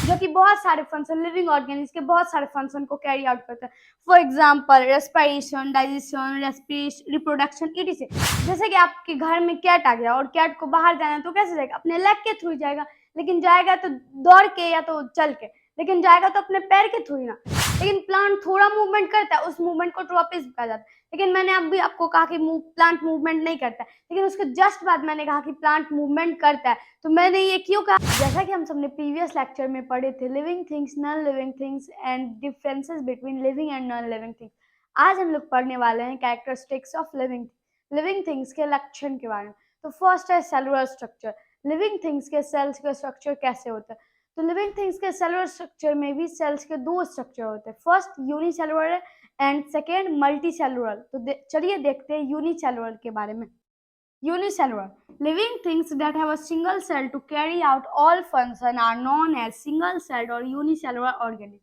जो कि बहुत सारे फंक्शन लिविंग ऑर्गेनिज्म के बहुत सारे फंक्शन को कैरी आउट करता है। For example respiration, digestion, respiration, reproduction etc.. जैसे कि आपके घर में कैट आ गया और कैट को बाहर जाना है तो कैसे जाएगा? अपने लेग के थ्रू जाएगा, लेकिन जाएगा तो दौड़ के या तो चल के, लेकिन जाएगा तो अपने पैर के थ्रू ही ना। लेकिन प्लांट थोड़ा मूवमेंट करता है, उस मूवमेंट को ट्रोपिज्म कहा जाता है। लेकिन मैंने अभी आपको कहा कि प्लांट मूवमेंट नहीं करता है, लेकिन उसके जस्ट बाद मैंने कहा कि प्लांट मूवमेंट करता है। तो मैंने ये क्यों कहा? जैसा कि हम सबने प्रीवियस लेक्चर में पढ़े थे living things, non living things and differences between living and non living things. आज हम लोग पढ़ने वाले हैं कैरेक्टरिस्टिक्स ऑफ लिविंग थिंग्स के लक्षण के बारे में। तो फर्स्ट है सेलुलर स्ट्रक्चर। लिविंग थिंग्स के सेल्स का स्ट्रक्चर कैसे होता है? तो लिविंग थिंग्स के सेलुलर स्ट्रक्चर में भी सेल्स के दो स्ट्रक्चर होते हैं। फर्स्ट यूनिसेलुलर है एंड सेकेंड मल्टी सेलुलर। तो चलिए देखते हैं यूनिसेलुलर के बारे में। Unicellular. Living things that have a single cell to carry out all function are known as single-celled or unicellular organisms.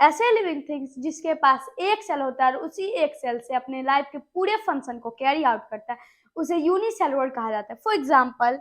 ऐसे लिविंग थिंग्स जिसके पास एक सेल होता है और उसी एक सेल से अपने लाइफ के पूरे फंक्शन को कैरी आउट करता है, उसे यूनिसेलुलर कहा जाता है। For example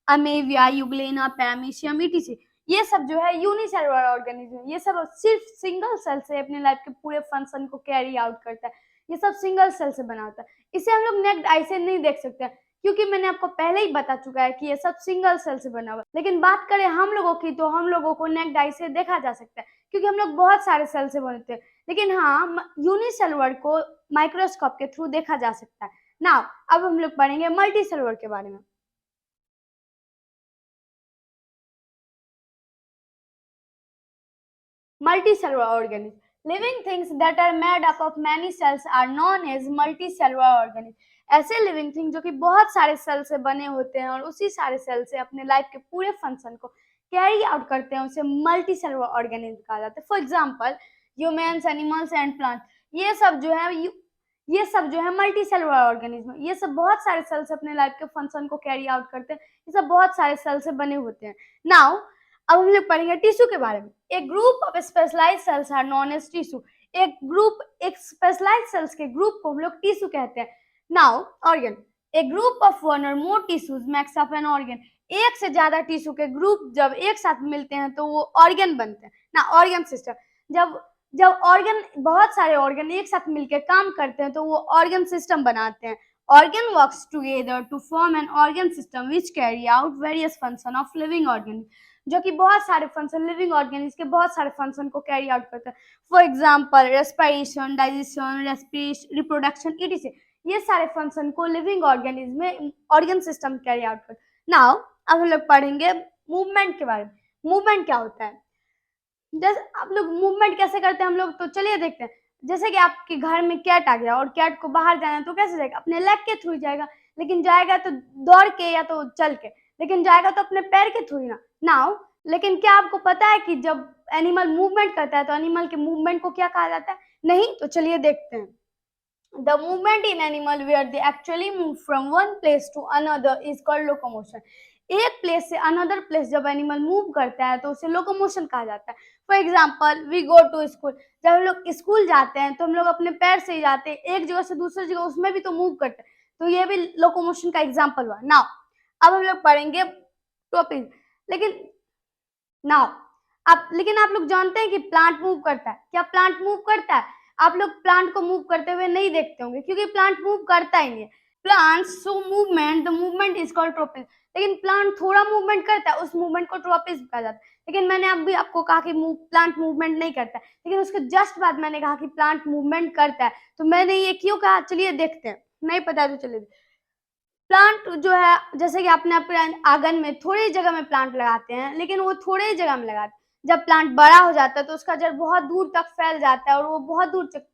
amoeba, euglena, paramecium E T C. ये सब जो है यूनिसेलुलर ऑर्गेनिज्म, ये सब सिर्फ सिंगल सेल से अपने लाइफ के पूरे फंक्शन को कैरी आउट करता है। ये सब सिंगल सेल से बना होता है। इसे हम लोग नेक्ड आई से नहीं देख सकते हैं, क्योंकि मैंने आपको पहले ही बता चुका है कि ये सब सिंगल सेल से बना हुआ है। लेकिन बात करें हम लोगों की, तो हम लोगों को नेक्ड आई से देखा जा सकता है, क्योंकि हम लोग बहुत सारे सेल से बनते हैं। लेकिन हाँ, यूनिसेलुलर को माइक्रोस्कोप के थ्रू देखा जा सकता है। नाउ अब हम लोग पढ़ेंगे मल्टी सेलुलर के बारे में। Multicellular organisms. Living things that are made up of many cells are known as multicellular organisms. ऐसे लिविंग थिंग जो कि बहुत सारे सेल से बने होते हैं और उसी सारे सेल से अपने लाइफ के पूरे फंक्शन को कैरी आउट करते हैं, उसे मल्टी सेलुलर ऑर्गेनिज्म कहा जाता है। For example humans, animals and plant, ये सब जो है मल्टी सेलुलर ऑर्गेनिज्म। ये सब बहुत सारे सेल से अपने लाइफ के फंक्शन को कैरी आउट करते हैं। ये सब बहुत सारे सेल से बने होते हैं। नाउ अब हम लोग पढ़ेंगे टिश्यू के बारे में। एक group of specialised cells are known as tissue. एक स्पेशलाइज्ड सेल्स के ग्रुप को हम लोग टिश्यू कहते हैं। Now organ, a group of one or more tissues makes up an organ. एक से ज्यादा टिश्यू के ग्रुप जब एक साथ मिलते हैं तो वो ऑर्गन बनते हैं ना। ऑर्गन सिस्टम, जब जब ऑर्गन, बहुत सारे ऑर्गन एक साथ मिलकर काम करते हैं तो वो ऑर्गन सिस्टम बनाते हैं। Organ works together to form an organ system which carry out various function of living organ, जो कि बहुत सारे फंक्शन लिविंग ऑर्गेनिज्म के बहुत सारे फंक्शन को कैरी आउट करता है। For example respiration, digestion, respiration, reproduction etc.. ये सारे फंक्शन को लिविंग ऑर्गेनिज्म में ऑर्गन सिस्टम कैरी आउट करता है। नाउ अब हम लोग पढ़ेंगे मूवमेंट के बारे में। मूवमेंट क्या होता है? जैसे आप लोग मूवमेंट कैसे करते हैं हम लोग, तो चलिए देखते हैं। जैसे कि आपके घर में कैट आ गया और कैट को बाहर जाना है तो कैसे जाएगा? अपने लेग के थ्रू जाएगा, लेकिन जाएगा तो दौड़ के या तो चल के, लेकिन जाएगा तो अपने पैर के थ्रू ही ना। नाउ लेकिन क्या आपको पता है कि जब एनिमल मूवमेंट करता है तो एनिमल के मूवमेंट को क्या कहा जाता है? नहीं? तो चलिए देखते हैं। The movement in animal where they actually move from one place to another is called locomotion. एक प्लेस से अनदर प्लेस जब एनिमल मूव करता है तो उसे लोकोमोशन कहा जाता है। For example we go to school. जब हम लोग स्कूल जाते हैं तो हम लोग अपने पैर से ही जाते हैं, एक जगह से दूसरी जगह, उसमें भी तो मूव करते हैं। तो ये भी लोकोमोशन का एग्जाम्पल हुआ। नाउ अब हम लोग पढ़ेंगे टॉपिक। लेकिन आप लोग जानते हैं कि प्लांट मूव करता है? क्या प्लांट मूव करता है? आप लोग प्लांट को मूव करते हुए नहीं देखते होंगे, क्योंकि प्लांट मूव करता ही नहीं है। Plants show movement, the movement is called tropism. लेकिन प्लांट थोड़ा मूवमेंट करता है, उस मूवमेंट को ट्रोपिज्म कहा जाता है। लेकिन मैंने अभी आपको कहा कि प्लांट मूवमेंट नहीं करता है, लेकिन उसके जस्ट बाद मैंने कहा कि प्लांट मूवमेंट करता है। तो मैंने ये क्यों कहा, चलिए देखते हैं। नहीं पता तो चलिए। प्लांट जो है, जैसे कि आपने अपने आंगन में थोड़ी जगह में प्लांट लगाते हैं, लेकिन वो थोड़ी ही जगह में लगाते हैं। जब प्लांट बड़ा हो जाता है तो उसका जड़ बहुत दूर तक फैल जाता है और वो बहुत दूर तक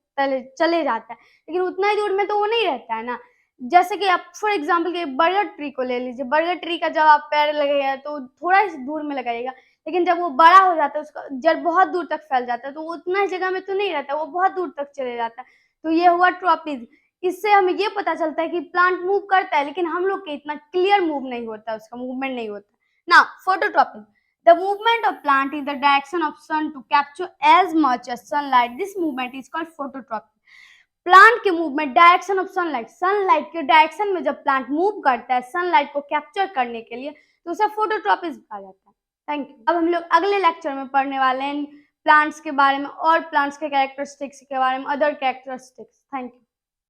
चले जाता है, लेकिन उतना ही दूर में तो वो नहीं रहता है ना। जैसे कि आप फॉर एग्जाम्पल के बर्गर ट्री को ले लीजिए। बर्गर ट्री का जब आप पेड़ लगाइएगा तो थोड़ा ही दूर में लगाइएगा, लेकिन जब वो बड़ा हो जाता है उसका जड़ बहुत दूर तक फैल जाता है, तो वो उतना ही जगह में तो नहीं रहता, वो बहुत दूर तक चले जाता है। तो ये हुआ ट्रॉपिज्म। इससे हमें ये पता चलता है कि प्लांट मूव करता है, लेकिन हम लोग के इतना क्लियर मूव नहीं होता, उसका मूवमेंट नहीं होता। Now phototropism, the movement of plant in the direction of sun to capture as much as sunlight, this movement is called phototrophy। Plant के movement direction of sunlight, sunlight के direction में जब plant move करता है sunlight को capture करने के लिए, तो उसे फोटोट्रॉपिज्म कहा जाता है। Thank you. अब हम लोग अगले लेक्चर में पढ़ने वाले हैं प्लांट्स के बारे में और प्लांट्स के कैरेक्टरिस्टिक्स के बारे में, अदर कैरेक्टरिस्टिक्स। Thank you.